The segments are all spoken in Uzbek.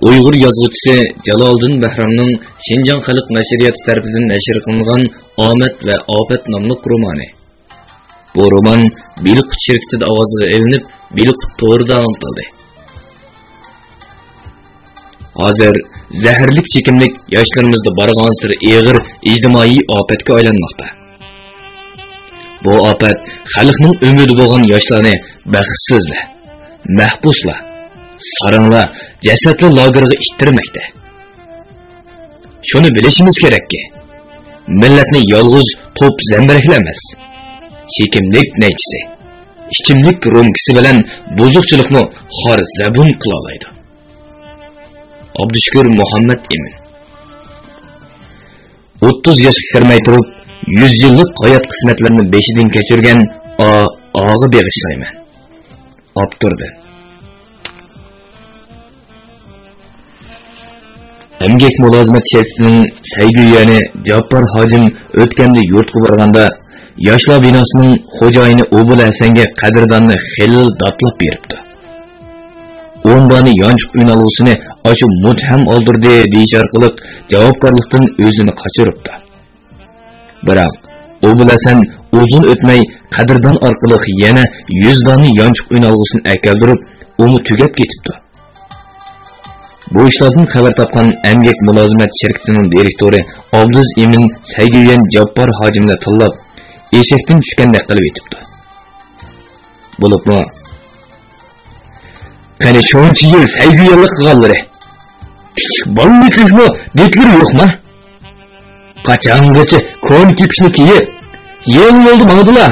Uyghur yazgıçısı Jaloliddin Bahramning Şinjan Xalq nashriyati tarafidan nashr qilingan Omad va Ofat nomli romani. Bu roman Biliqut shirkatida ovoziga ilinib, Biliqut to'g'rida anqildi. Hozir zaharlik chekimlik yoshlarımızda bargan siri ig'ir ijtimoiy ofatga aylanmoqda. Bu ofat xalqning umidi bo'lgan yoshlarni baxtsizlar, mahbuslar, saranglar, jasadli lagerga ittirmoqda. Shuni bilishimiz kerakki, millatni yolg'iz to'p zambaraklar emas, chekimlik naychisi, ichimlik romkisi bilan buzuqchilikni xor zabun qila oladi. Abdushukur Muhammad Emin 30 yoshga kirmay turib 100 yillik hayot qismatlarini beshidan kechirgan og'i beg'ishlayman. Abturdi. Emgek mulozimat shirkatining sayguyani Jabbor Hojim o'tganda yurtga borganda yoshlar binosining xo'jayini Obul Hasanga qadrdonni xilil datlab beribdi. O'ndani yonchiq uynalg'usini aşı mutham oldirdi deyish orqali javobgarlikdan o'zini qochiribdi. Biroq Obul Hasan uzun o'tmay qadrdon orqali yana 100 dona yonchiq uynalg'usini akaldirib, uni tugab ketibdi. Bu ishlardan xabar topgan Emgek mulozimat shirkatining direktori Abduz Emin Sayguyan Jabbor Hojimni tillab, eshakdan tushgandek qilib etibdi. Bo'libmi? Qani shuncha yil Sayguyanlik qilganlari kichik bolalikmi, detlari yo'qmi? Qachongacha kon kipishni kiyib, yeng bo'ldi mangdilar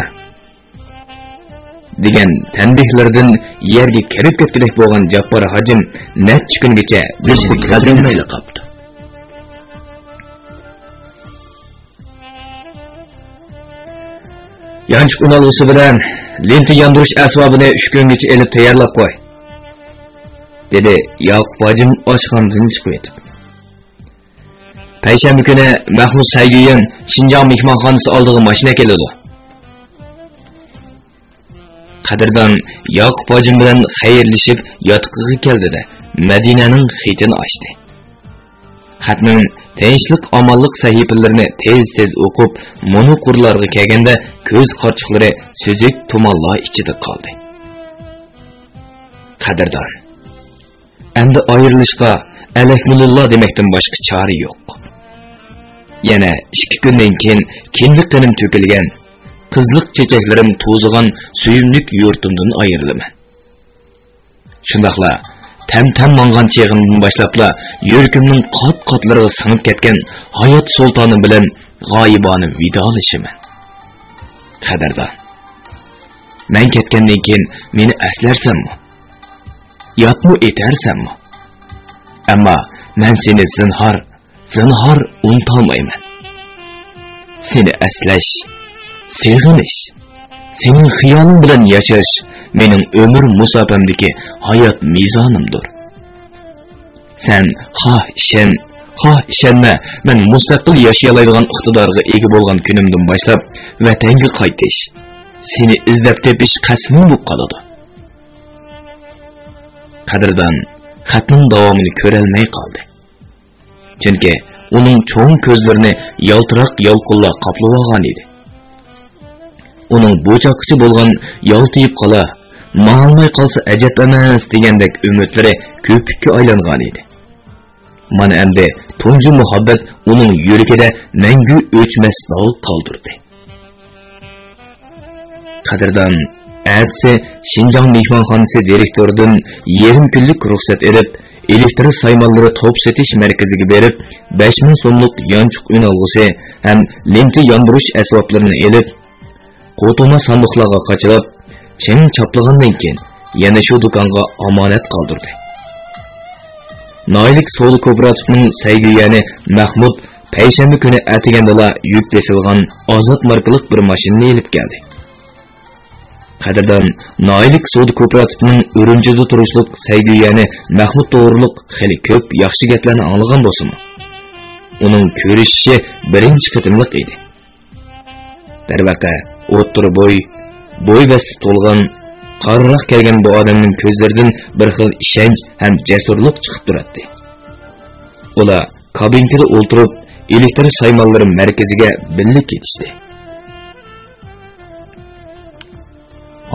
degan tanbihlardan yerga kirib ketgidek bo'lgan Jabbor Hojim necha kungacha beshlik qadrimlayla qoldi. Yanchiq unalg'usi bilan lenti yondirish asbobini 3 kungacha elib tayyorlab qo'y, dedi Yoqub Hojim oshxonadan chiqib ketib. Payshanba kuni Mahmud Sayguyan Şinjan mehmonxonasi oldiga mashina keladi. Qadrdon Yoqub Hojim bilan xayrlashib yotiqiga keldi-da, Madinaning xitini ochdi. Xatning tinchlik omonlik sahifalarini tez-tez o'qib, monoqurlarga kelganda ko'z qarchiqlari so'zik tumonlar ichida qoldi. Qadrdon, endi ayrilishga alakmulullah demakdan boshqa chora yo'q. Yana 2 kundan keyin kinlik qinim to'kilgan, qizliq chechaklarim to'zigan suyimlik yurtimdan ayrilaman. Shundaqla tam mangan cheg'imdan boshlabla yuragimning qat-qatlariga singib ketgan hayot sultoni bilan g'oyibona vidolashiman. Qadrdon, men ketgandan keyin meni aslarsanmi? Yo'qmi etarsanmi? Ammo men seni zinhor unutolmayman. Seni aslash, seg'inish, sening xiyoling bilan yashash mening umr musofamdagi hayot mezonimdir. Sen ishonma, men mustaqil yashay oladigan iqtidorga ega bo'lgan kunimdan boshlab vatanga qaytish, seni izlab tepish qasmim bo'lib qoladi. Qadrdon xatning davomini ko'rolmay qoldi. Chunki uning cho'ng ko'zlarini yaltiroq yolqinlar qoplab olgan edi. Uning bo'choqchi bo'lgan yaltiyib qola, ma'lumay qolsa ajab emas degandek umidlari ko'pikka aylangan edi. Mana endi tunji muhabbat uning yuragida mangu o'chmas dog' qoldirdi. Qadrdon Ertesi Şinjan mehmonxonasi direktoridan yarim kunlik ruxsat edib, elektr saymonlari top setish markaziga berib, 5000 so'mlik yonchiq uynalg'usi ham lenti yondirish asboblarini elib, qo'toma sandiqlarga qochirib, chin chaplagandan keyin yana shu do'konga omonat qoldirdi. Noylik So'l kooperativining sayguyani Mahmud payshanba kuni atigandala yuk besilgan Ozod markalik bir mashinani elib keldi. Qadrdon Noylik So'l kooperativining Urumchida turishlik sayguyani Mahmud to'g'riliq xili ko'p yaxshi gaplarni anglagan bo'lsa-mu, uning ko'rishishi birinchi qitimliq edi. Darvaqa o'ttir bo'y basti to'lgan Qarroq kelgan bu odamning ko'zlaridan bir xil ishonch ham jasurlik chiqib turadi. Ular kabinkada o'ltirib, elektr saymonlari markaziga birga ketishdi.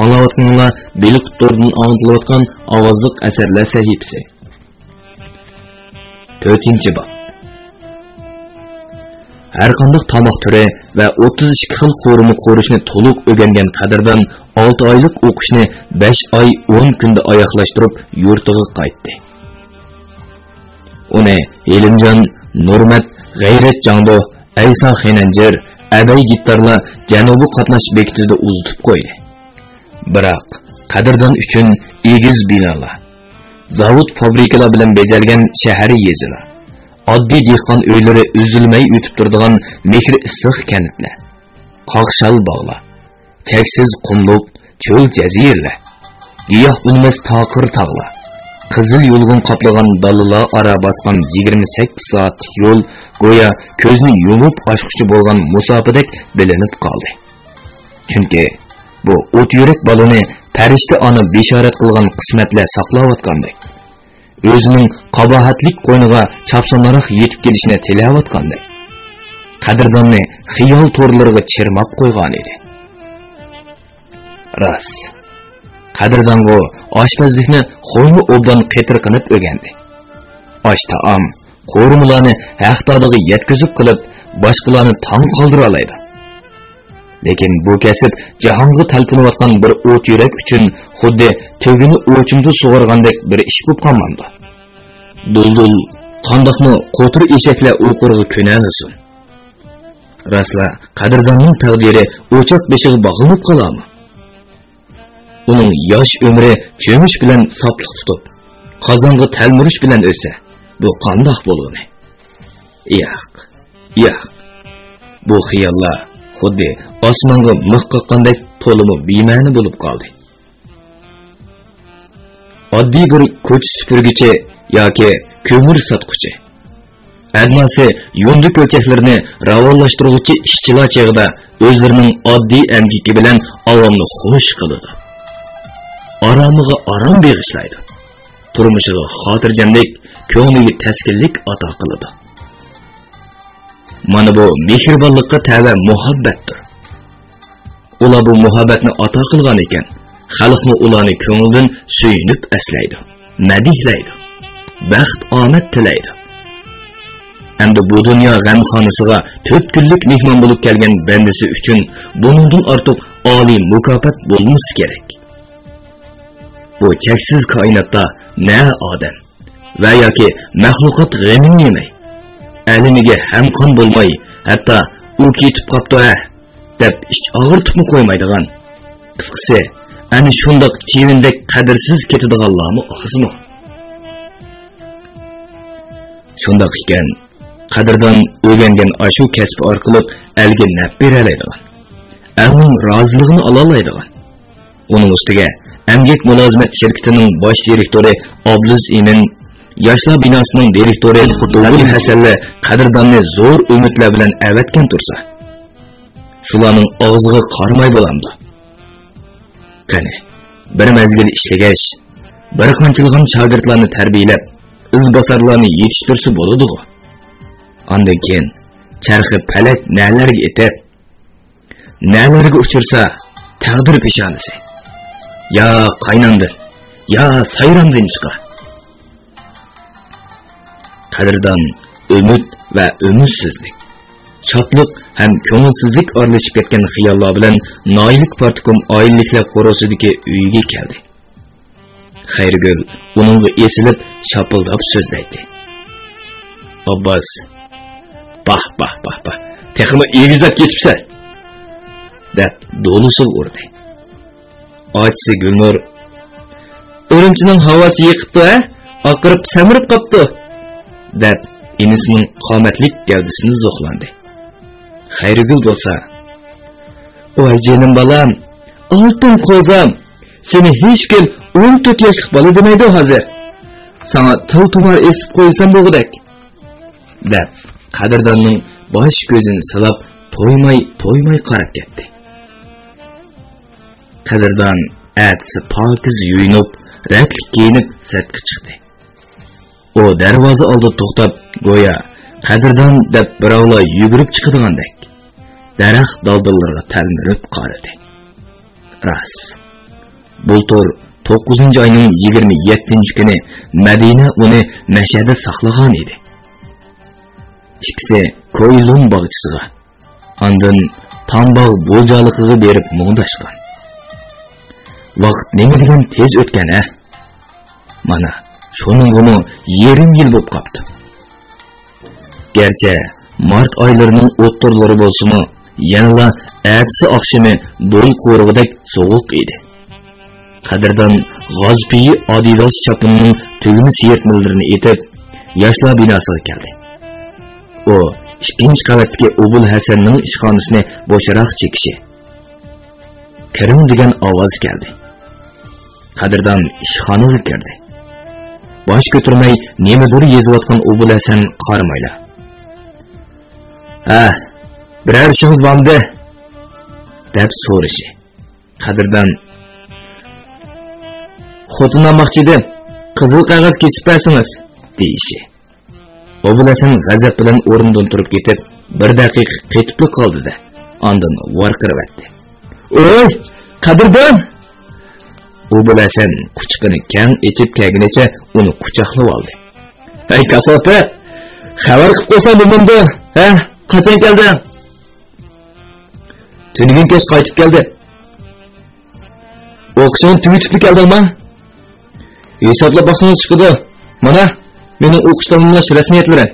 Anlayotganlar Belik Tordan anlatılayotgan ovozliq asarlar sahifasi. 4-bob. Har qanday tomoq turi va 32 xil qo'rimi qo'rishni to'liq o'rgangan qadrdan 6 oylik o'qishni 5 oy 10 kunda oyoqlashtirib yurtiga qaytdi. Uni Elimjon, Nurmat, G'ayrat Jangdo, Ayso Xenanjir, Abay gitarlar janubiy qatnash bekitida uzitib qo'ydi. Biroq qadrdan uchun egiz binolar, zavod fabrikalar bilan bejalgan shahar yezilar, oddiy dehqon uylari uzilmay o'tib turadigan mehr issiq kanitlar, qoqshal bog'lar, cheksiz qumluq, cho'l jaziralar, giyoh unmas taqir tog'lar, qizil yo'lg'in qoplagan dalalar ara bosgan 28 soat yo'l go'yo ko'zni yumib ochquchi bo'lgan musofirdak bilinib qoldi. Chunki bu o't yurak baloni farishta ona bishorat qilgan qismatlar saqlayotgandek, o'zining qabohatlik qo'yniga chapsonlaroq yetib kelishini tilayotgandek, qadrdonni xiyol to'rlariga chirmab qo'ygan edi. Ras, qadrdongo oshpazlikni xo'yni obdan qetir qilib o'rgandi. Osh taom, qo'rimilarni haqdodiga yetkazib qilib, boshqalarni tong qoldira oladi. Lekin bu kasb jahonga talpinayotgan bir o't yurak uchun xuddi tugini o'chimda sug'organdek bir ish bo'lib qolmadi. Duldul qandoqmi qo'tir eshaklar o'qirg'i ko'nalisin. Rasla qadrdonning taqdiri o'choq beshiga bog'lanib qoladimi? Uning yosh umri cho'mish bilan sopliq tutib, qozonga talmurish bilan o'sa, bu qandoq bo'ladi? Yo'q. Bu xiyollar xuddi osmonga mix qoqqandek to'limi bema'ni bo'lib qoldi. Oddiy bir ko'ch supurgichi yoki ko'mir sotquchi, adnasi yo'ndi ko'chaklarni ravonlashtiruvchi ishchilar cheg'ida o'zlarining oddiy amgiki bilan avomni xush qiladi. Aromiga arom beg'ishlaydi. Turmushiga xotirjamlik, ko'ngliga taskinlik ato qiladi. Mana bu mehribonlikqa tava muhabbatdir. Ular bu muhabbatni ato qilgan ekan, xalqni ularni ko'ngildan suyunib aslaydi, madihlaydi, baxt omad tilaydi. Endi bu dunyo g'amxonasiga 4 kunlik mehmon bo'lib kelgan bandasi uchun buningdan ortiq oliy mukofot bo'lmasi kerak. Bu cheksiz koinotda na odam va yoki maxluqot g'amin yemay, alimiga ham qon bo'lmay, hatto u ketib qopti deb ich og'irtib qo'ymaydigan. Qisqasi, ana shundoq chivindek qadrsiz ketadiganlarmi ozmi? Shundoq ekan, qadrdan o'rgangan ashu kasb orqali elga naf bera oladigan, elning roziligini ola oladigan. Uning ustiga Emgek Mulozimat shirkatining bosh direktori Obliz Emin, Yoshlar binosining direktori Qutulgul Hasanli qadrdonni zo'r umidlar bilan avatgan tursa, shularning og'ziga qarmay bo'lamdi. Qani, bir mazgil ishlagach, bir qanchilg'an shogirdlarni tarbiyalab, izbosarlarni yetishtirsa bo'ladi-ku. Ondan keyin charxi palak nalarga etib, nalarga uchirsa taqdir peshonasi. Ya qaynandir, ya sayramdan chiqar. Qadrdon umid va umidsizlik, chotliq ham ko'ngilsizlik aralashib ketgan xiyollar bilan Noylik partikum oilaliklar qo'rosidagi uyiga keldi. Xayrigul uningga esilib shapildab so'zlaydi. Abbas, bah, texmi egizab ketibsan, deb do'lusiz urdi. Ochsi Gulnur, Urumchining havosi yiqibdi, oqirib samirib qopti, deb inisining qomatlik gavdasini zo'qlandi. Xayrigul bo'lsa, "Voy jinim balam, oltin qo'zam, seni hech kim 14 yoshlik bola demaydi hozir. Sana tumar esib qo'ysam bo'g'dak", deb qadrdonning bosh ko'zini silab to'ymay qarab ketdi. Qadrdon Әтісі pakiz yuyunib, rətlik giyinib sirtqi chiqdi. O darvoza oldi to'xtab, go'yo qadrdon deb birovlar yugurib chiqadigandek daraxt daldillarga talmirib qaradi. Ras. Bultur 9-oyning 27-kuni Madina uni Mashhadda saqlagan edi. İkisi ko'ylum bog'chisiga, ondan Tambog' bo'jaliqiga berib muңdashgan. Vaqt nima degan tez o'tgan a? Mana shuningmi yarim yil bo'lib qopti. Gerçi mart oylarining o'ttirlari bo'lsa-mu, yanala atsi oqshimi bo'y qo'rg'idek sovuq edi. Qadrdon g'ozpiyi Adidas chapunining tugma siyirtmalarini etib, yoshlar binosiga keldi. O ikkinchi qavatdagi Obul Hasanning ishxonasini bo'sharoq chekishi. Kirim degan ovoz keldi. Qadrdon ishxonaga kirdi. Bosh ko'tarmay nimadir yozayotgan Obul Hasan qaramaydi. "Ha, biror ishingiz bormi?" deb so'rashi. Qadrdon "Xotin olmoqchi edim, qizil qog'oz kesib bersangiz" deyishi. Obul Hasan g'azab bilan o'rnidan turib ketib, bir daqiqa qetib qoldi-da, ondan varqirib etdi. "Oy, Qadrdon!" Obul Hasan quchqini kang echib kelgunicha uni quchoqlab oldi. "Hey kasopa, xabar qilib qo'ysan bunda, ha? Qachon kelding?" "Tunugun kech qaytib keldi." "O'qishni tugatib keldingmi?" "Hisoblab boqsangiz chiqdi. Mana mening o'qish tamomlash rasmiyatlari."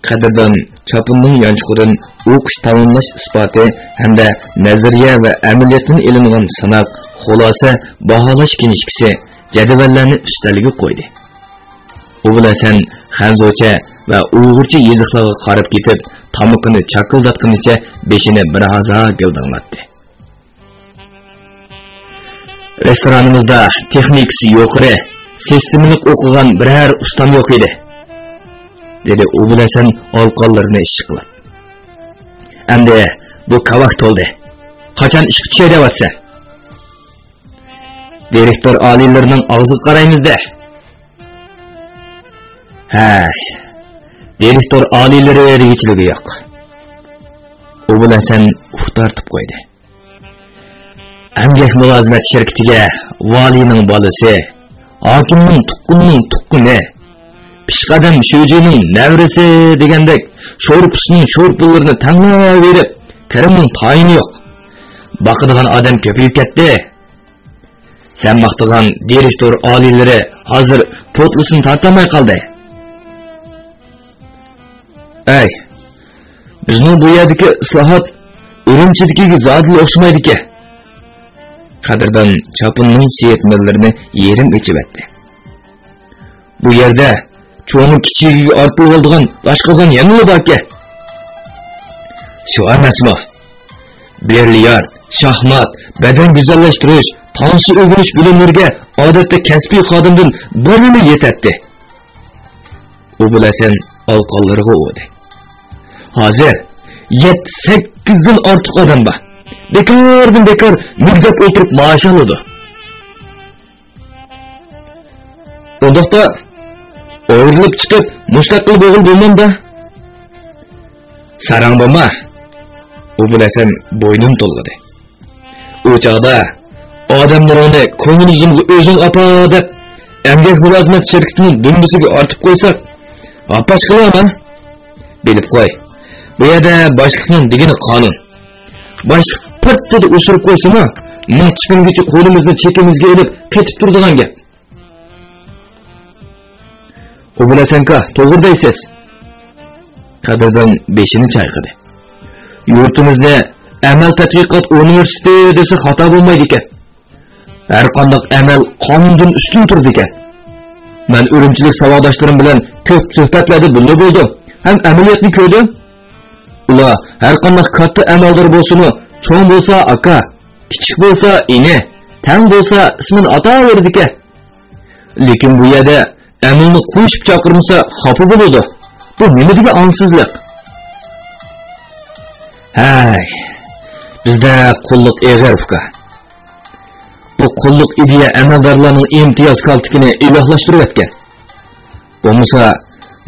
Qadrdon chapinning yonchuqidan o'qish tamomlash isboti hamda nazariya va amaliyotdan ilingan sinab, xulosa, baholash kinishkisi jadvallarni ustalga qo'ydi. Obul Hasan xanzocha va uyg'urcha yoziqlarga qarab ketib, tomoqini chaqildatganicha beshini bir haza gildinglatdi. "Restoranimizda texnikasi yo'qri, sistemlik o'qigan biror ustam yo'q edi", dedi Obul Hasan olqonlarini ishqilib. "Endi bu kavak to'ldi. Qachon ishga tushay deyapsa?" "Direktor oliylarining og'ziga qaraymiz-da." "Hay, direktor oliylari degichiligi yo'q." Obul Hasan uxtartib qo'ydi. Emgak mulozimat shirkatiga valining bolasi, hokimning tuqquni, pishqadam sho'jining navrasi degandek sho'rpusning sho'rpullarini tanlab berib, kirimning tayini yo'q. Baqadigan odam ko'payib ketdi. Sen maqtagan direktor oliylari hozir potlisini tortamay qoldi. "Ey, bizning bu yerdagi islohot Urumchidagi zodil o'xshamaydi-ku." Qadrdon chapinning siyatmallarini yerim ichib etdi. "Bu yerda cho'ng kichigiga ortib oldigan boshqadan yangi borki. Shu emasmi? Bilyard, shaxmat, badan go'zallashtirish, tansi o'g'irish bilimlariga odatda kasbiy xodimdan birini yetadi." Obul Hasan olqonlariga o'rdi. "Hozir 7-8 dan ortiq odam bor. Bekordan bekor muddat o'tirib maosh oladi. Undaqda o'yrilib chiqib mustaqil bo'g'il bo'lmanda." "Sarang bo'lma." Obul Hasan bo'ynini to'lg'adi. "U chog'da odamlarni kommunizmga o'zing apa deb emgak mulozimat shirkatining dumbisiga ortib qo'ysak, apash qilaman. Bilib qo'y. Bu yerda boshliqning degani qonun. Boshliq pırtdedi usurib qo'ysimi, matchpingacha qo'limizni chekimizga ilib ketib turadigan gap." "Obul Hasanka, to'g'ri deysiz." Qadrdon beshini chayqadi. "Yurtimizda amal tadqiqot universiteti desa xato bo'lmaydi ekan. Har qanday amal qonundan ustun turdi ekan. Men Urumchilik savodoshlarim bilan ko'p suhbatlarda bunday bo'ldim. Ham amaliyotni ko'rdim. Ular har qanday katta amaldor bo'lsa-mu, cho'ng bo'lsa aka, kichik bo'lsa ini, tang bo'lsa ismini ataverdi ekan. Lekin bu yerda amalni qo'shib chaqirmasa xafa bo'ladi. Bu nima degan onsizlik?" "Hay, bizda qulluq eg'ir uka. bu qulluq ideya amaldorlarning imtiyoz kaltikini ilohlaştırib etgan. Bo'lmasa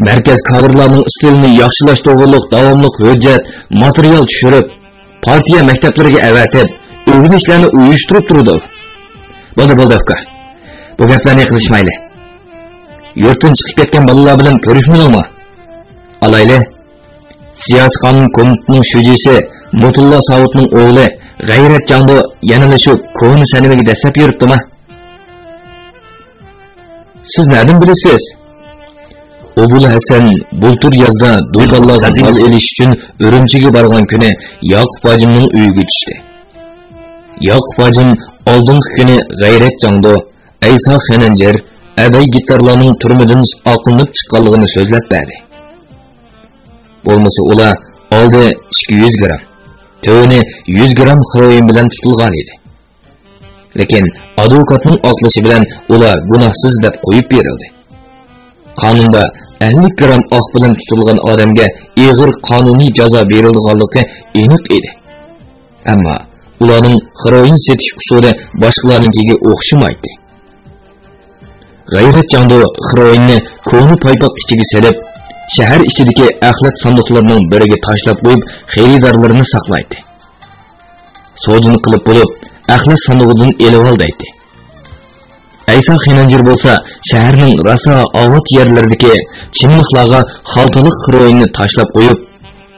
merkez kadrlarning istilini yaxshilash to'g'riliq davomliq hujjat, material tushirib, partiya maktablariga avatib, o'rganishlarni uyushtirib turdi. Bo'ldi uka. Bu gaplarni qilishmayli. Yurtdan chiqib ketgan bolalar bilan ko'rishmaymi? Alayli. Siyosiy qonun komitetining shujisi Mutulla Savutning o'g'li G'ayrat Jando yana shu ko'ni sanimiga dastlab yuribdimi? Siz nereden bilesiz? Obul Hasan bultur yazda Duygallarga mal elish uchun Urumchiga borgan kuni Yoqub hojimning uyiga tushdi. Yoqub hojim oldingi kuni G'ayrat Jando, Ayso Xananjar, Abay gitarlarning turmidan oqinib chiqqanligini so'zlab berdi. Bo'lmasa ular oldi 200 gram, to'ni 100 gram heroin bilan tutilgan edi. Lekin advokatning oqlashi bilan ular gunohsiz deb qo'yib berildi. Qonunda 50 gram oq bilan tutilgan odamga ig'ir qonuniy jazo berilganligi aniq edi. Ammo ularning heroin setish usuli boshqalarnikiga o'xshamaydi. G'ayrat Jando heroinni ko'ni paypoq ichiga solib, shahar ichidagi axlat sanduqlarining biriga tashlab qo'yib, xaridorlarni saqlaydi. Sodini qilib bo'lib, axlat sandig'idan elib oldi. Ayso Xananjar bo'lsa, shaharning rasa ovat yerlaridagi chimliqlarga xaltaliq heroinni tashlab qo'yib,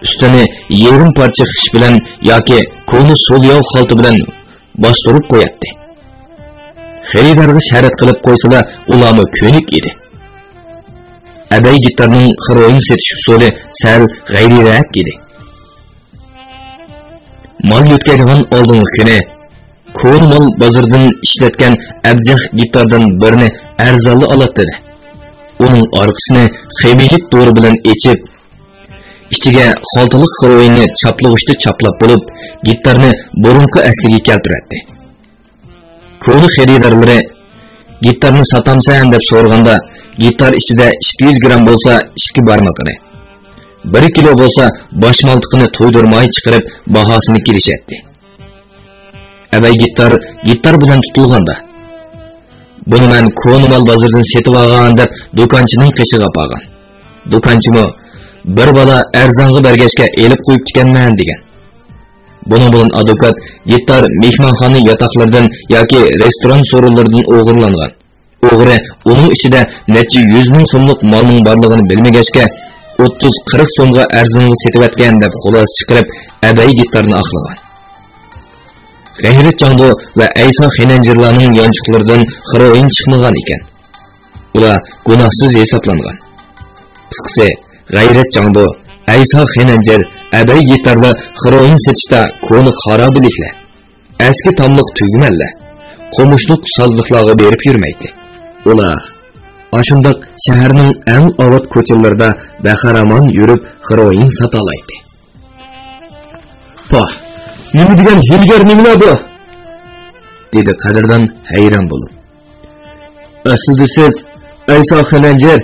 ustini yarim parcha xish bilan yoki ko'ni so'lyov xalta bilan bostirib qo'yadi. Xaridorga sharat qilib qo'ysalar, ularni ko'nik edi. Abay gitarning heroin setish usuli sal g'ayriroq edi. Mal yo'tkaydigan oldingi kuni Ko'rmol bozordan ishlatgan abjah gitardan birini arzonli oladi. Uning orqasini xemiylik to'ri bilan echib, ichiga xaltaliq heroinni chaplag'ishda chaplab bo'lib, gitarni burunqi asliga keltiradi. Ko'ni xaridorlari gitarni sotamsan deb so'raganda, gitar ichida 200 gram bo'lsa 2 barmoqini, 1 kilo bo'lsa bosh maltiqini to'ydirmay chiqarib bahosini kelishadi. Abay gitar bilan tutilganda, buni men Ko'nimal bozordan setib olgan deb do'konchining qishig'a qolgan. Do'konchimi bir bola arzonga bergachga elib qo'yib ekanman degan. Buning bilan advokat gitar mehmonxona yotoqlaridan yoki restoran so'rinlaridan o'g'irlangan. O'g'ri uning ichida necha 100 ming so'mlik molning borligini bilmagachga 30-40 so'mga arzonga setib etgan deb xulos chiqarib, Abay gitarni aqlagan. G'ayrat Jando va Ayso Xananjarlarning yonchiqlaridan heroin chiqmagan ekan. Ular gunohsiz hisoblangan. Qisqasi, G'ayrat Jando, Ayso Xananjar, Abay gitarlar heroin setishda ko'ni xarobiliklar, eski tomliq tugmallar, qo'mushliq sozliqlarga berib yurmaydi. Ular ashundaq shaharning engovat ko'chalarida baxaramon yurib heroin sotalaydi. Poh, nima degan hilgar nima bu? Dedi Qadirdan hayron bo'lib. Aslida siz Ayso Xananjar,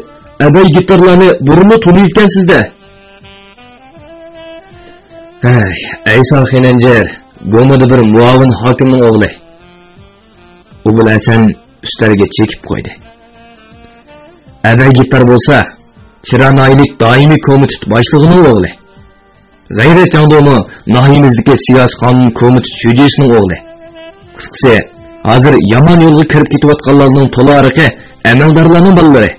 Abay gitarlarni burunni tuniyotgansizda. Hay, Ayso Xananjar, Gomada bir muavin hokimning o'g'li. U bilan ustalga chekib qo'ydi. Abay gitar bo'lsa, Chiranaylik doimiy komitet boshlig'ining o'g'li. G'ayrat Jandomi nahiyimizdagi siyosiy qonun komiteti shujisining o'g'li. Qisqasi, hozir yomon yo'lga kirib ketayotganlarning to'lariqi amaldorlarning bolalari.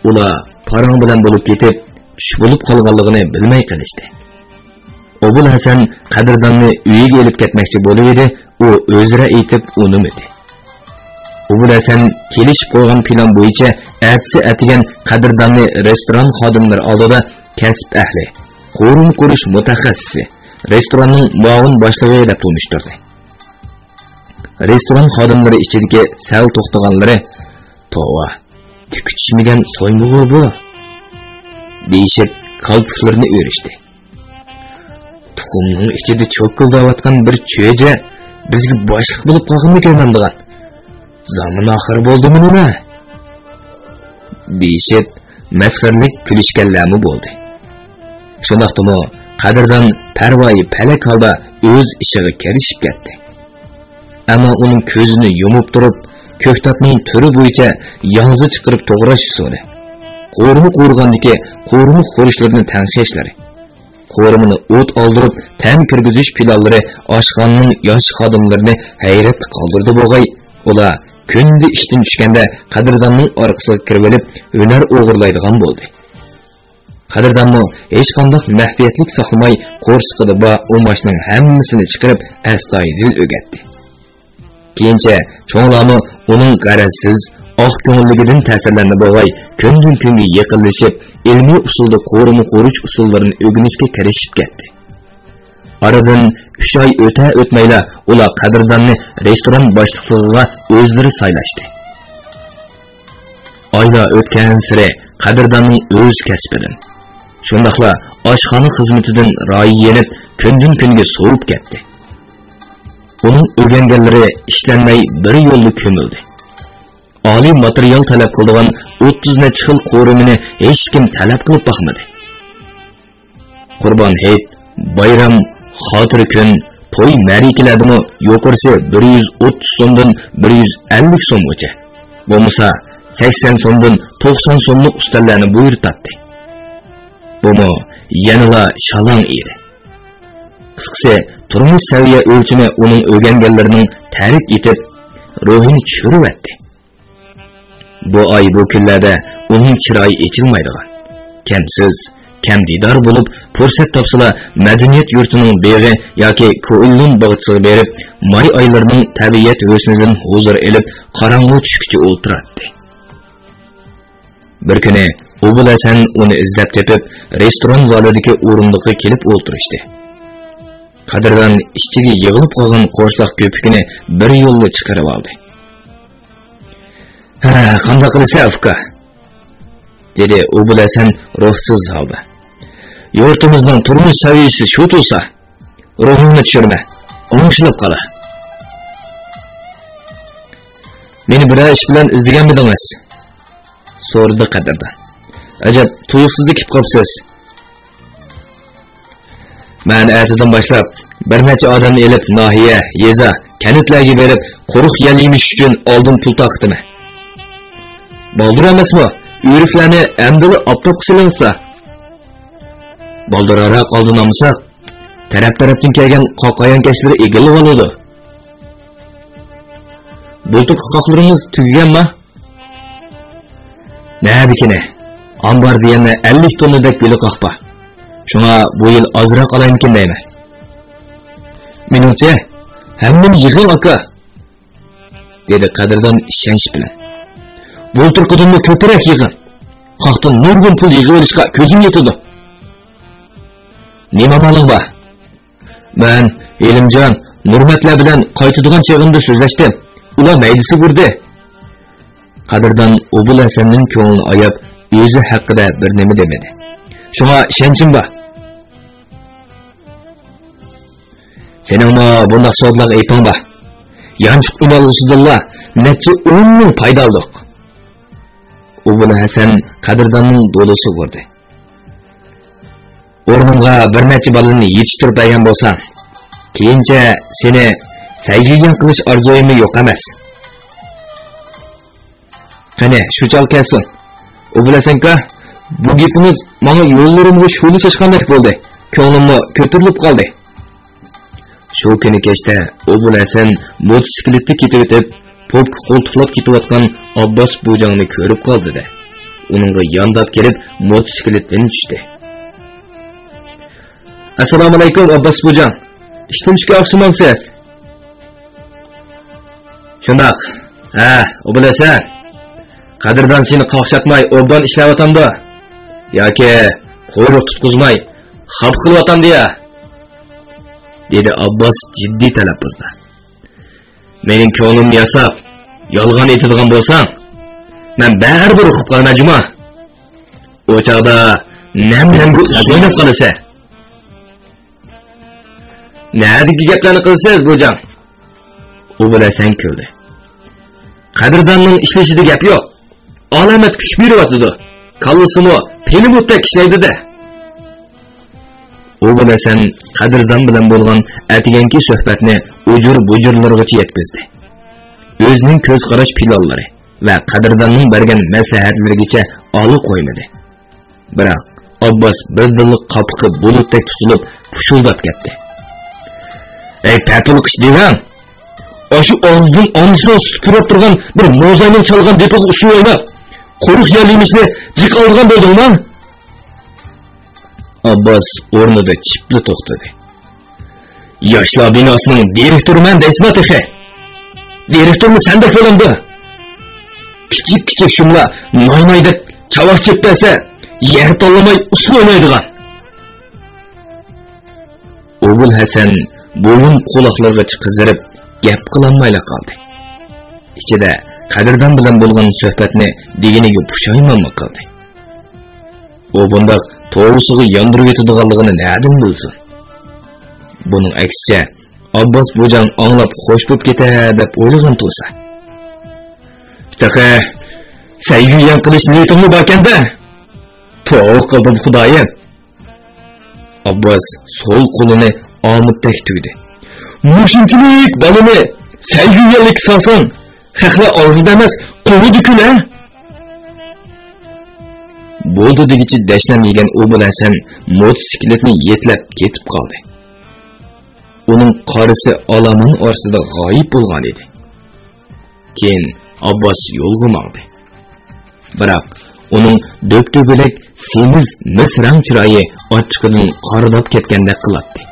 Ular parang bilan bo'lib ketib, tush bo'lib qolganligini bilmay qilishdi. Obul Hasan Qadrdonni uyiga olib ketmoqchi bo'lib edi, u o'zira aytib unimidi. Obul Hasan kelishib qo'ygan plan bo'yicha ertasi atigan Qadrdonni restoran xodimlari oldida kasb ahli, qo'rum qurish mutaxassisi, restoranning muavin boshlig'i deb tanishtirdi. Restoran xodimlari ichidagi sal to'xtaganlari "Tova, tikishmagan so'ng'u bu" deyishib qalblarini o'rishdi. Tuxumning ichida cho'kildatgan bir cho'ja bizga boshliq bo'lib qolganmikan degan. Zaman oxir bo'ldimi nima? Deyishib masxarlik kulishganlarmi bo'ldi. Shundaqdimi Qadirdan parvoyi palak holda o'z ishiga kirishib ketdi. ammo uning ko'zini yumib turib, ko'ktatning turi bo'yicha yog'zi chiqarib to'g'rash usuli. Qo'rimi qo'rg'andiki, qo'rimi xo'rishlarini tangshishlari. Qo'rimini o't oldirib, tan kirgizish planlari oshxonaning yosh xodimlarini hayratga qoldirdi bo'g'ay. Ular kundi ishdan tushganda qadrdonning orqasiga kirib olib, hunar o'g'irlaydigan bo'ldi. Qadrdonmi hech qanday mahfiyatlik saqlamay, qo'rsqida ba o'mashning hammasini chiqarib, astoydil o'gatdi. Keyincha cho'nglarni uning qarazsiz, oq ko'ngilligidan ta'sirlanib bo'g'ay, kundan kunga yaqinlashib, ilmiy usulda qo'rimi qo'rish usullarini o'rganishga kirishib ketdi. Aradan 3 oy o'tmayla ular qadrdonni restoran boshlig'iga o'zlari saylashdi. Oylar o'tgan sari qadrdonning o'z kasbidan, shundaqla oshxona xizmatidan ro'yi yenib, kundan kunga sovib ketdi. Uning o'rganganlari ishlanmay bir yo'lda ko'mildi. Oliy material talab qiladigan 30 necha xil qo'rimini hech kim talab qilib boqmadi. Qurbon hayit, bayram, xotir kun, to'y ma'rikalardimi yo'qorsa 130 so'mdan 150 so'mgacha. Bo'lmasa 80 so'mdan 90 so'mlik ustallarni buyurtadi. Bumi yanada shalong edi. Qisqasi, turmush saviya o'lchimi uning o'rganganlarining ta'rif etib, ruhini tushiribdi. Bu ay bu kunlarda uning chiroyi echilmaydigan, kamsiz, kamdidor bo'lib, fursat topsalar madaniyat yurtining beg'i yoki ko'llun bog'chiga berib, may oylarining tabiat husnidan huzur elib, qorong'u tushguncha o'ltirardi. Bir kuni Obul Hasan uni izlab tepib, restoran zalidagi o'rindiqqa kelib o'ltirishdi. Qadrdon ichiga yig'ilib qolgan qo'rsoq ko'pikini bir yo'lga chiqarib oldi. "Ha, qanday qilsa uka?" dedi Obul Hasan ruhsiz holda. "Yurtimizning turmush saviyasi shu bo'lsa, ruhimni tushirma, o'ngshilib qola. Meni bir ish bilan izlaganmidingiz?" so'radi Qadrdon. "Ajab, tuyuqsizlik kelib qolibsiz." "Men ertadan boshlab bir necha odamni elib nohiya, yeza, kanitlarga berib, quruq yal yemish uchun oldin pul taqdimi. Boldir emasmi? Uyuriklarni amdili optoq qilinsa. Boldirara oldin olmasak, taraf-tarafdan kelgan qoqayon kashlar egilib oladi. Bultuq qoqlarimiz tugaganmi? Nabikine, ambar diyana 50 tonnadek guli qoqpa. Shunga bu yil ozroq olaymikin deyman. Menimcha, hammani yig'il aka, dedi Qadrdon ishonch bilan. Bulturqidan ko'proq yig'in. Qoqdan nurgun pul yig'ib olishga ko'zim yetadi. Nima maling bor? Men Elimjon, Nurmatlar bilan qaytadigan chog'imda so'zlashdim. Ular maydisi burdi. Qadrdon Obul Hasanning ko'nglini oyab, o'zi haqida bir nima demadi. Shunga ishonchim bor. Sening bunday sodlar aytang bor. Yanchiq umalg'usidillah, necha 10 ming foyda oldik. Obul Hasan Qadrdonning do'lisi bo'ldi. O'rnimga bir necha balani yetishtirib bergan bo'lsam, keyincha seni saygigan qilish orzuim yo'q emas. Qani, shu chol kelsin. Obul Hasanka, bu gapimiz menga yo'llarimga shuni chashqandek bo'ldi. Ko'nglimni ko'tarilib qoldi. Shu kuni kechda Obul Hasan motosikletda ketib o'tib, popka qo'ltiqlab ketayotgan Abbos bojongni ko'rib qoldi-da. Uningga yondab kelib, motosikletdan tushdi. "Assalomu alaykum Abbos bojong. Ishtimishga o'xshamamsiz?" "Shundoq. Ha, Obul Hasan. Qadrdon seni qoqshatmay, obdan ishlayotganda yoki qo'yruq tutqizmay, xab qilyotganda-ya?" dedi Abbos jiddiy talaffuzda. "Mening ko'nglimni yasab, yolg'on aytadigan bo'lsang, men baribir o'qib qolman juma. O chaqda nam-nam o'ynab qolsa. Nədiki gaplarni qilsangiz bojam?" Obul Hasan kuldi. "Qadrdonning ishlashida gap yo'q. Alamat kuch beryapti. Kallasimi peni bo'tda ishlaydi-da." O'g'il Hasan Qadrdon bilan bo'lgan atiganki suhbatni ujur-bujurlargacha yetkazdi. O'zining ko'z qarash planlari va Qadrdonning bergan maslahatlarigacha olib qo'ymadi. Biroq Abbos birdinlik qapqi bulutdek tutilib, pushuldab ketdi. "Ey patul qish degan, Aşı ağzının anısına süpürüp durgan bir mozayının çalgan depol usu oynap, koruk yerliğimizde cik aldıgan buldun lan?" Abbas ornada çipli toxtadı. "Yaşlar binasının direktörü men deysma texe. Direktör mü sen de folamdı? Kiçik şumla naynayda çavak çepbese yer tallamay usul oynaydıgan." O'g'il Hasan bo'yin quloqlarga chiqizirib gap qilolmayla qoldi. Ichida Qadrdon bilan bo'lgan suhbatni deginiga pushaymon qildi. U bundoq to'g'risiga yondirib yetadiganligini na'dan bilsin? Buning aksicha Abbos bo'jan anglab xo'sh bo'lib ketar deb o'ylagan tursa. "Taqa sayyiyan qilish niyatimni borkanda, to'g'ri qildim Xudoyim." Abbos so'l qo'lini omiddak tugdi. "Mushunchalik balini sayyiyanlik salsan, haqla og'zida emas, qo'li dukuna." Bo'ldi degichi dashnam yegan O'g'il Hasan motosikletni yetlab ketib qoldi. Uning qarisi olamin orasida g'oyib bo'lgan edi. Keyin Abbos yo'lga mangdi. Biroq uning do'k-do'g'ilak semiz misrang chiroyi ochiqidan qoridab ketgandek qiladi.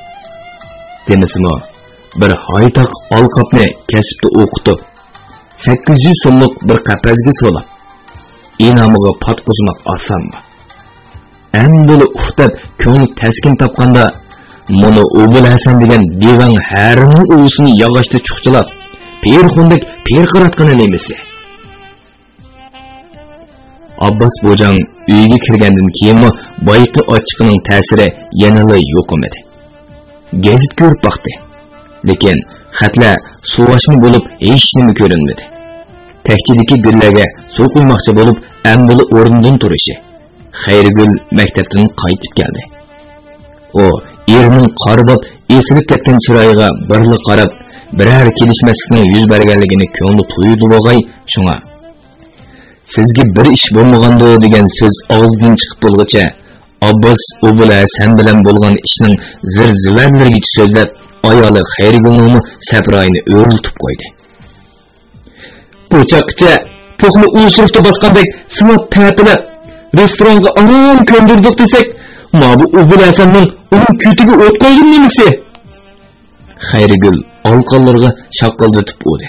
Demisimi, bir haytaq olqopni kasbda o'qitib, 800 so'mlik bir qapazga solib, inamiga patqizmoq osonmi? Endi uxtab ko'ngli taskin topganda, mana O'g'il Hasan degan divan harining o'zini yog'ochda chuqchilab, perxundek perqiratgani nemisi? Abbos bo'jan uyga kirgandan keyin boyqi ochiqining ta'siri yanada yo'q edi. Gazet ko'rib baqdi. Lekin xatlar suvashma bo'lib hech nima ko'rinmadi. Taqchidagi gullarga suv quymoqchi bo'lib, ambuli o'rnidan turishi. Xayrigul maktabdan qaytib keldi. O erining qaribab esilib ketgan chiroyiga birli qarab, biror kelishmaslikning yuz berganligini ko'ngli to'ydi bo'g'ay, shunga "Sizga bir ish bo'lmaganda" degan so'z og'zidan chiqib bo'lguncha, Abbos O'g'il Hasan bilan bo'lgan ishning zir-zivarlariga so'zlab, ayoli Xayrigulni saproyini o'rlitib qo'ydi. "Po'chaqcha to'qni usuribdi bosqandek sinab ta'tilab, restoranga arom ko'ndirdik desak, ma bu O'g'il Hasanning uning kutiga o't qo'ygan nemisi?" Xayrigul olqonlarga shaqqildatib o'di.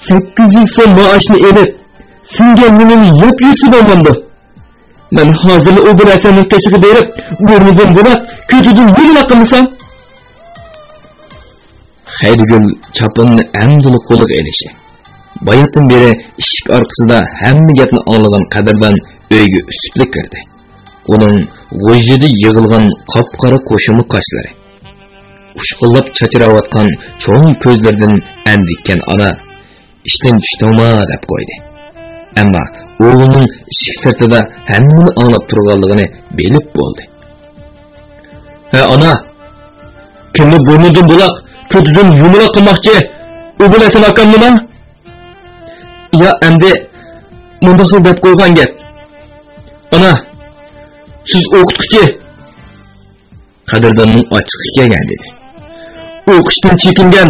800 so'm maoshni elib, singan menini yeb yursa bo'lmamdi. Men hozir O'g'il Hasanning tashiga berib, burnidan bo'lib, kutidan yig'la qilsam. Xayrigul chaponni amdili qo'liga elishi. Bayatdan beri eshik orqasida hamma gapni anglagan Qadrdon uyga usibli kirdi. Uning g'o'jida yig'ilgan qop-qora qo'shimi qoshlari, ushqillab chachirayotgan cho'ng ko'zlaridan andikkan ona ishdan tushdimi deb qo'ydi. Ammo o'g'lining eshik sirtida hammani anglab turganligini bilib bo'ldi. "Ha ona, kimni burnidan buloq, ko'tidan yumaloq qilmoqchi? O'g'il Hasan akam nima?" "Ya endi mundaqsa deb qo'ygan gap. Ona, siz o'qituvchi." Qadrdonning ochiq kelgan dedi. "O'qishdan chekingan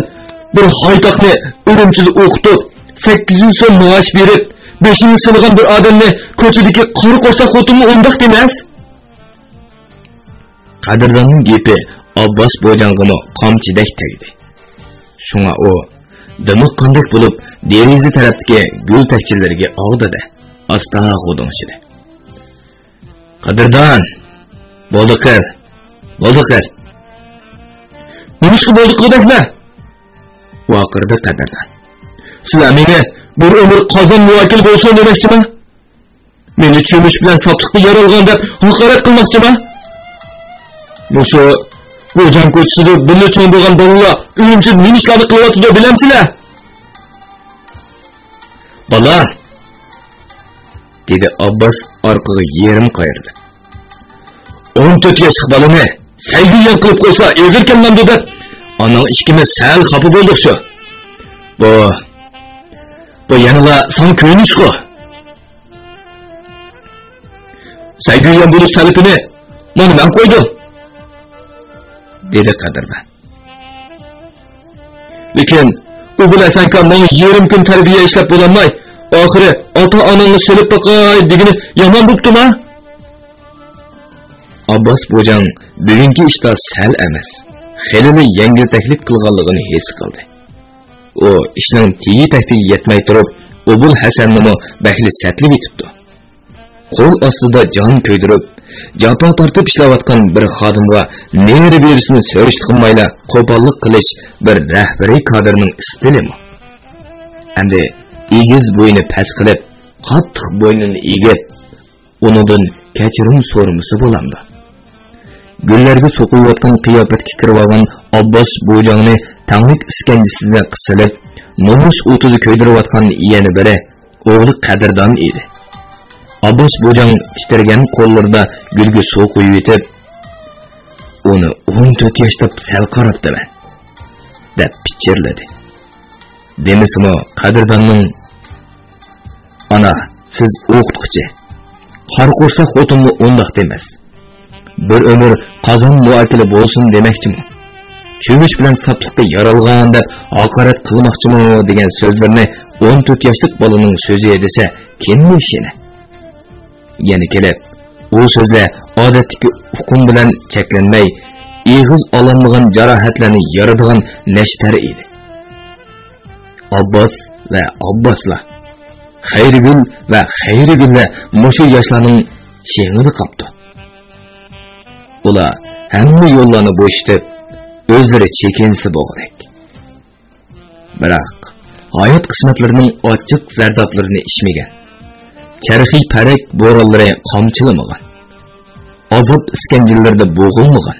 bir haytaqni Urumchida o'qitib, 800 so'm maosh berib, 5-ni singan bir odamni ko'chadagi qori qo'rsoq xotinni undoq demas." Qadrdonning gapi Abbos bo'jang'imi qamchidek tegdi. Shunga u dimiq qandak bo'lib, deraza tarafdagi gul takchilariga og'didi. Asta g'udonshidi. "Qadrdon, bo'ldi qil. Nimishqa bo'ldi qildingmi?" Vaqirdi Qadrdon. "Sizlar menga bir umr qozon muvakil bo'lsin demoqchimi? Meni cho'mish bilan soptiqda yaralgan deb haqorat qilmoqchimi? Mushu Go'jan ko'chisida birga cho'ng bo'lgan bolalar uyimsiz nima ishlarni qilyapti bilamsizlar?" "Bola", dedi Abbos orqaga yerim qayirdi. 14 yoshli bolani Saygıyan qilib qo'ysa, ezirkanman deb, anan ikkimiz sal xafa bo'ldik-ku. Bu yanıla son ko'yinish-ku. Saygıyan bo'lish talabini mana men qo'ydim, dedi Qadirdan. Lekin u bilasanki men yerim kun tarbiya ishlab bo'lolmay, oxiri ota-onamni so'lib boqay degini yomon bo'ptimi? Abbas Bojan bugungi ishda sal emas, xelini yengiltaklik qilganligini his qildi. O ishning tegi-tagiga yetmay turib, Obul Hasanni baxtli satlib etibdi. Qo'l ostida jon ko'ydirib, jafo tortib ishlayotgan bir xodimga neri berisini so'rish qilmayla qo'pollik qilish bir rahbariy kadrning istilimi. Endi egiz bo'yni past qilib, qattiq bo'ynini egib, unidan kechirim so'rmisi bo'lamdi. Gullarga so'qiyotgan qiyofatga kirib olgan Abbas Bojonni tanglik iskanjisiga qisilib, nomus o'tida ko'ydirayotgan iyani biri o'g'li Qadirdan edi. Abbas Bojan titirgan qo'llarida gulga suv quyib etib, uni 14 yoshda sal qarabdilar, deb pichirladi. Demisimi Qadirdanning ana, siz o'qituvchi, qar qo'rsa xotinni o'ndoq demas. Bir ömür qazon muakili bo'lsin demoqchimi? Cho'mish bilan sapliqqa yaralgan deb haqorat qilmoqchimi degan so'zlarni 14 yoshlik bolaning so'zi desa, kimning ishini? Yana kelib, u so'zlar odatdagi hukm bilan cheklanmay, eg'iz olinmagan jarohatlarni yaradigan nashtar edi. Abbas va Abbaslar, Xayrigul va Xayrigullar mushu yoshlarning sheng'ida qopdi. Ular hamma yo'llarni bo'shatib, o'zlari chekinsa bo'g'dak. Biroq hayot qismatlarining ochiq zardoblarini ishmagan. Charxiy parak bo'ronlari qamchilamagan. Azob iskanjillarda bo'g'ilmagan.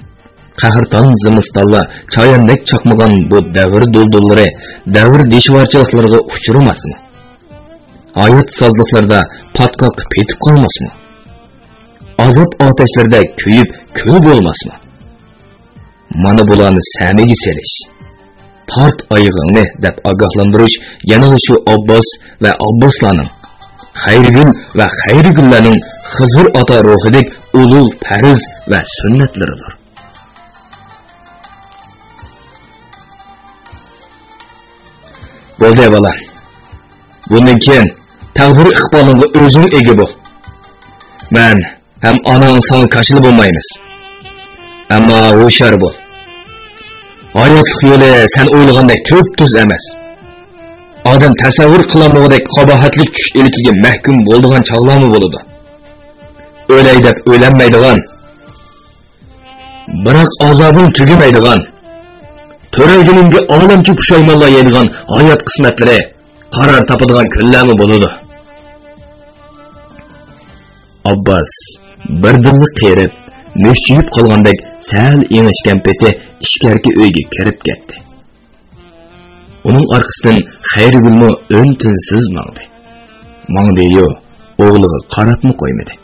Qahrton zimistonlar choyandek chaqmagan bu davr duldullari davr deshvorchiliklarga uchramasmi? Hayot sozliqlarda patqoq petib qolmasmi? Azob otashlarda kuyib kul bo'lmasmi? Mana bularni samiga serish, tort oyog'ingni deb ogohlantirish yana shu Abbas va Abboslarning, Xayrigul va Xayrigullarning Xizr ota ruhidek ulug' farz va sunnatlaridir. Bo'ldi bola. Bundan keyin taqdir iqbolingga o'zing ega bo'l. Men ham onang sana qarshili bo'lmaymiz. Ammo hushyor bo'l. Hayotlik yo'li sen o'ylagandek ko'p tuz emas. Odam tasavvur qilolmagandek qabohatli tush ilkiga mahkum bo'ladigan chog'larmi bo'ladi? O'lay deb o'ylanmaydigan, biroq azobing tugamaydigan, to'raygunimga olamcha pushaymonlar yeydigan hayot qismatlari qaror topadigan kunlarmi bo'ladi? Abbas birdinni qerib, meshchiyib qolgandek sal engishgan peti ishkarki uyga kirib ketdi. Uning orqasidan Xayrigulmi o'ntinsiz mangdi. Mangdi-yu, o'g'liga qarabmi qo'ymadi.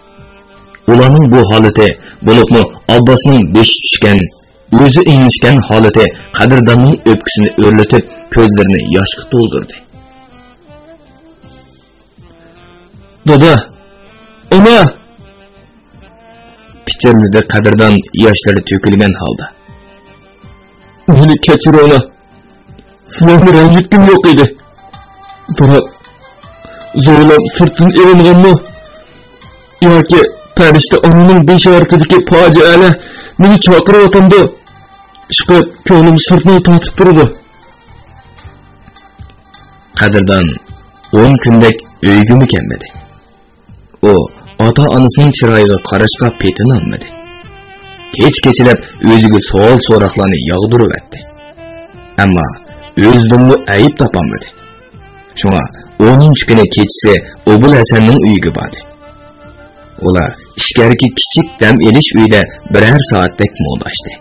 Ularning bu holati bo'libmi Abbosning besh tushgan, o'zi engishgan holati Qadrdonning o'pkisini o'rlatib, ko'zlarini yoshga to'ldirdi. "Dada, ona!" pichirladi Qadrdon yoshlari to'kilgan holda. "Meni kechir ona. Sizlarni ranjitkim yo'q edi. Biroq zo'rlab sirtdan eringanmi? Yoki farishta onaning beshoratidagi fojialar meni chaqiryotganda ishqib ko'nglim sirtni tortib turdi." Qadrdon 10 kundek uyga kelmadi. O ota-onasining chiroyiga qarashga petini olmadi. Kech-kechlab o'ziga savol so'roqlarni yog'dirib etdi. Ammo o'zidan ayib topolmadi. Shunga 10 kuni kechasi Obul Hasanning uyiga bordi. Ular ishkarki kichik dam elish uyda birer soatdek mo'lashdi.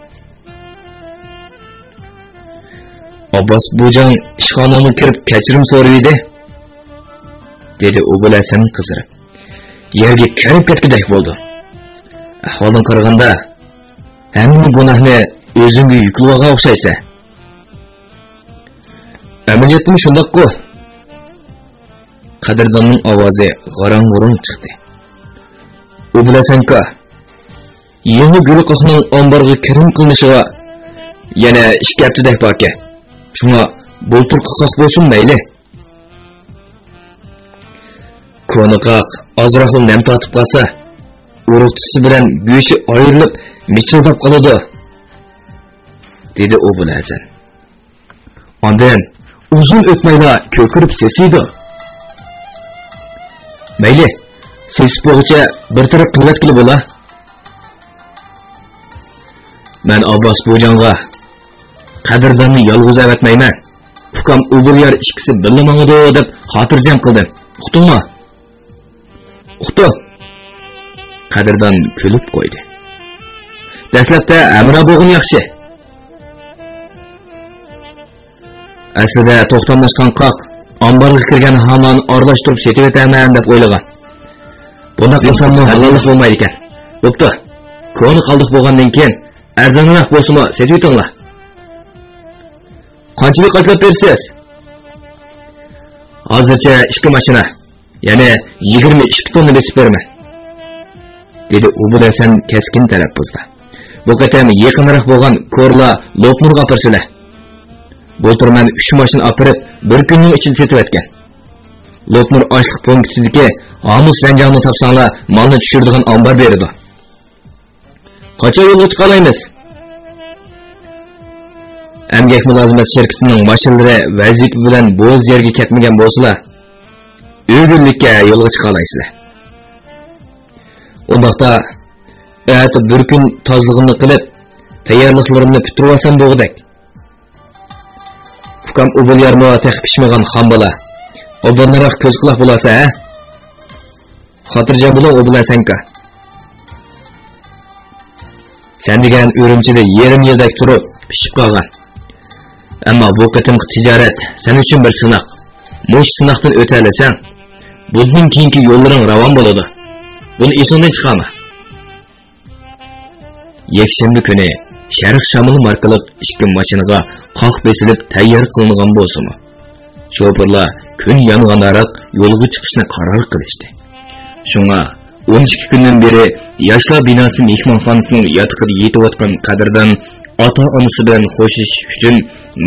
Abbas Bojan ishxonaga kirib kechirim so'raydi, dedi Obul Hasan qizarib. Yerga kirib ketgidek bo'ldi. Ahvoldan qaraganda hamma gunohni o'zingga yuklagan o'xshaysa. Amaliyotda shundaq-ku. Qadrdonning ovozi g'arang-g'urung chiqdi. U bilasanku, yangi guruqisining omborga kirim qilinishiga yana 2 haftadak bor ekan. Shunga bulturqi qoq bo'lsin mayli. Ko'niqoq ozroqli nam tatib qolsa, uruqtisi bilan go'shi ayrilib, michildab qoladi, dedi Obul Hasan. Ondan uzun o'tmayla ko'kirib sesiydi. Mayli, sesib bo'g'icha bir taraf qilib kelib bo'la. Men Abbos Bo'jonga qadrdonni yolg'iz avatmayman. Ukam Ubulyar ikkisi birga mangdi deb xotirjam qildim. Uqdingmi? Uqdi. Qadrdon kulib qo'ydi. Dastlabda amra bo'g'in yaxshi. Aslida to'xtamashdan qoq, omborga kirgan hamon orlashtirib setib etaman deb o'ylagan. Bunda qilsam halollik bo'lmaydi ekan. Bo'pti. Ko'ni qoldiq bo'lgandan keyin arzonroq bo'lsa-mu setib etinglar. Qanchalik qilib bersiz? Hozircha 2 mashina, ya'ni 22 tonna besib beraman, dedi Obul Hasan keskin talaffuzda. Bu qatam yaqinroq bo'lgan ko'rla Lopnurga apirsilar. Bo'ltirman 3 mashina apirib, bir kunning ichida setib etgan. Lopnur ochliq punktidagi Hamus Zanjonni topsanglar, molni tushiradigan ombor beradi. Qachon yo'lga chiqalaymiz? Emgak mulozimat shirkatining mashinalari vazifa bilan bo'z yerga ketmagan bo'lsalar, o'g'illikka yo'lga chiqa olaysizlar. Undaqda bir kun tozlig'ini qilib, tayyorliklarimni bitirib olsam bo'g'dak. Ukam Ubulyar muvafiq pishmagan xon bola. Oldinroq ko'z quloq bo'lsa, ha? Xotirjam bo'ling Obul Hasanka. Sen degan Urumchida yarim yildak turib pishib qolgan. Ammo bu qatimki tijorat sen uchun bir sinoq. Mush sinoqdan o'ta olasan, bundan keyingi yo'llaring ravon bo'ladi. Buni esingdan chiqarma. Yakshanba kuni Sharq Shamil markali 2 mashinaga qoq besilib tayyor qilingan bo'lsa-mu, shoferlar kun yong'andaroq yo'lga chiqishni qaror qilishdi. Shunga 12 kundan beri yoshlar binosi mehmonxonasining yotiqida yetayotgan qadrdan ota-onasi bilan xo'shish uchun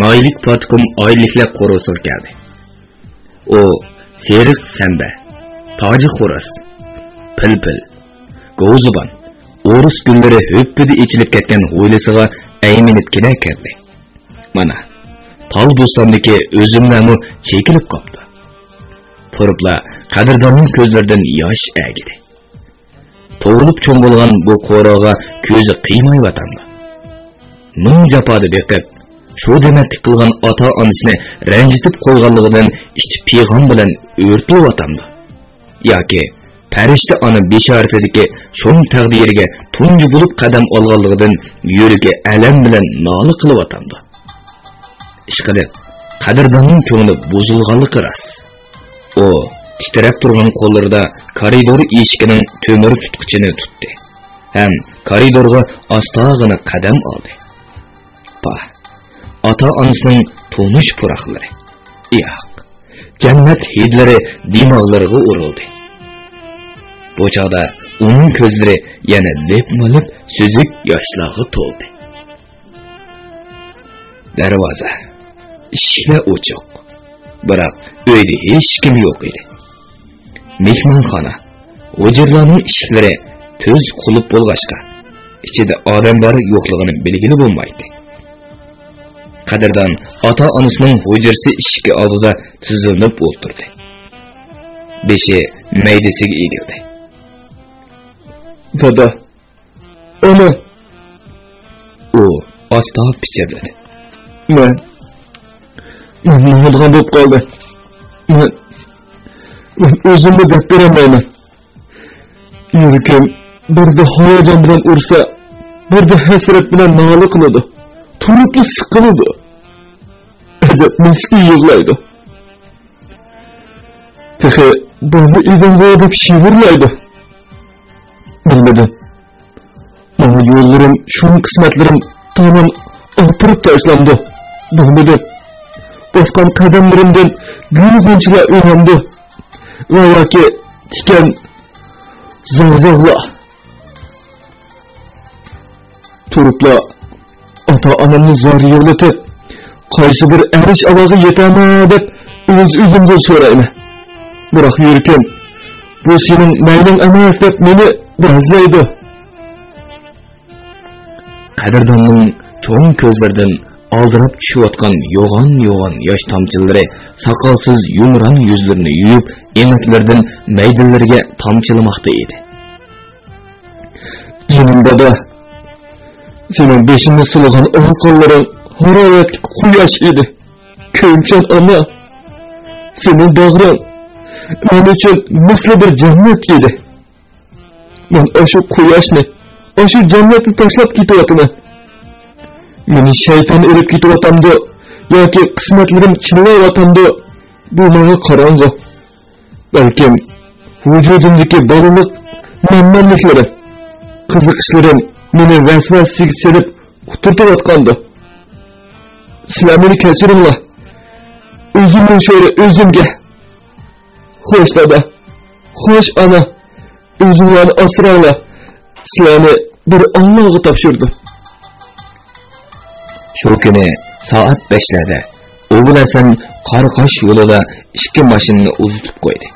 Noylik Patkum oyliklar qo'rosiga keldi. U Seriq Samba, Toji Xo'ras, Pilpil, Go'zuban, O'rus gullari ho'ppida ichilib ketgan ho'ylisiga ayminib kina kirdi. Mana, tol bo'stondagi o'zimlarni chekilib qopti. Turibla qadrdonning ko'zlaridan yosh agidi. To'g'rilib cho'ng bo'lgan bu qo'roga ko'zi qiymay vatandi. Ming jafodi beqib, shu demaklik qilgan ota-onasini ranjitib qo'yganligidan ichib pig'on bilan o'rtilib vatandi. Yoki farishta ona beshoratidagi shung taqdiriga tunji bo'lib qadam olganligidan yuragi alam bilan nola qilib vatandi. Ishqilib, qadrdonning ko'ngli buzilganligi rost. O titrab turgan qo'llarida koridor eshigining to'mir tutqichini tutdi. Ham koridorga ostag'ina qadam oldi. Ota-onasining tonish puraqlari, yo'q, jannat hidlari dimog'lariga urildi. Bu chog'da uning ko'zlari yana lep-malib suzuk yoshlarga to'ldi. Darvoza eshiklar ochiq, biroq uyda hech kim yo'q edi. Mehmonxona, hujurlarning eshiklari tuz qulib bo'lg'achqa, ichida odamlar yo'qligini belgili bo'lmaydi. Qadrdon ota-onasining hujurasi eshigi oldida tizilib o'tirdi. Beshi maydasiga egildi. Dada, ona. U asta pichirladi. Men nima bo'lib qoldi? Men o'zimni deb beramayman. Yuragim birda hayajon bilan ursa, birda hasrat bilan nola qiladi. Turibli siqiladi. Ajab miskin yig'laydi. Tehe buni idimga deb shivirlaydi. Bilmadim. Mana Şun yollarım, şun kısmetlerim tamam arpırıp taşlandı. Bulmadı. Baskan kademlerimden gülgünçüle öğrendi. Veya ki tiken zazazla. Turupla ata-anamni zor yig'latib, qaysi bir erish ovozi yetami deb o'zimdan so'rayman. Biroq yurkim, bu sening mayling emas deb meni razlaydi. Qadrdonning cho'ng ko'zlaridan aldirab tushayotgan yo'g'on yosh tomchilari soqolsiz yumron yuzlarini yuyib, eniklaridan maydalariga tomchilamoqda edi. Yanimda da senin beşini sılığın oğulların hararetli kuyaş idi. Köyümçen ama senin bağrın benim için misli bir cennet idi. Ben aşı kuyaşni, aşı cenneti taşlap gidiyotamın. Beni şeytan erip gidiyotamdı, ya ki kısmetlerim çınlayotamdı, bu bana karandı. Belki vücudumdaki balılık, memnunluklarım, kızıkışlarım, meni vesvasiga serib quturtayotgandi. Sizlar meni kechiringlar. O'zimning sho'ri o'zimga. Xo'sh dada, xo'sh ana, o'zinglarni asranglar. Sizlarni bir Allohga topshirdim. Shu kuni soat 5larda O'g'il Hasan Qarqosh yo'lida ikki mashinani uzitib qo'ydi.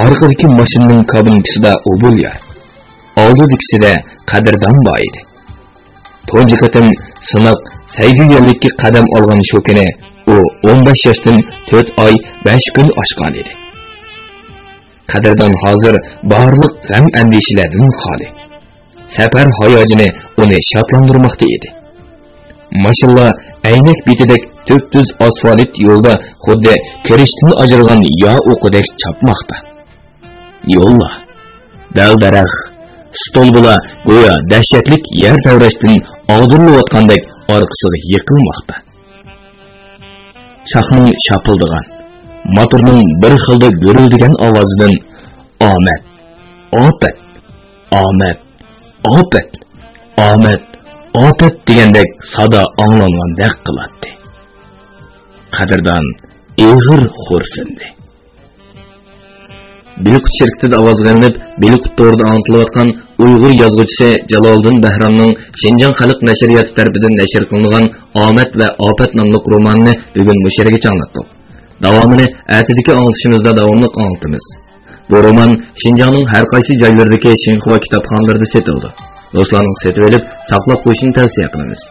Orqadagi mashinaning kabinetasida O'g'il yar. Oldidikisida Qadrdon bor edi. Tunji qatim sinoq sayg'iylikka qadam olgan shu kuni u 15 yoshdan 4 oy 5 kun oshgan edi. Qadrdon hozir barliq g'am andishalardan xoli. Safar hayojini uni shodlantirmoqda edi. Mashalla aynak betidek tüptüz asfalt yo'lda xuddi kirishdan ajralgan yo o'qidek chopmoqda. Yo'llar, dal-daraxt, stolbular go'yo dahshatlik yer tavrashdan og'dirilayotgandek orqasiga yiqilmoqda. Shoxning shapildigan, motorning bir xilda gurildigan ovozidan omad, ofat, omad, ofat, omad, ofat degandek sado anglangandek qiladi. Qadrdon ig'ir xo'rsindi. Belqut shirkatida ovozlanib, Belqut to'g'rida anglatilayotgan Uyg'ur yozuvchisi Jaloliddin Bahramning Shinjon xalq nashriyati tomonidan nashr qilingan Omad va Ofat nomli romanini bugun bu yerga chaqirdik. Davomini atidagi anglitishimizda davomli anglitamiz. Bu roman Shinjonning har qaysi joylaridagi Shinxua kitobxonalarida sotildi. Do'stlarning setib olib, saqlab qo'yishni tavsiya qilamiz.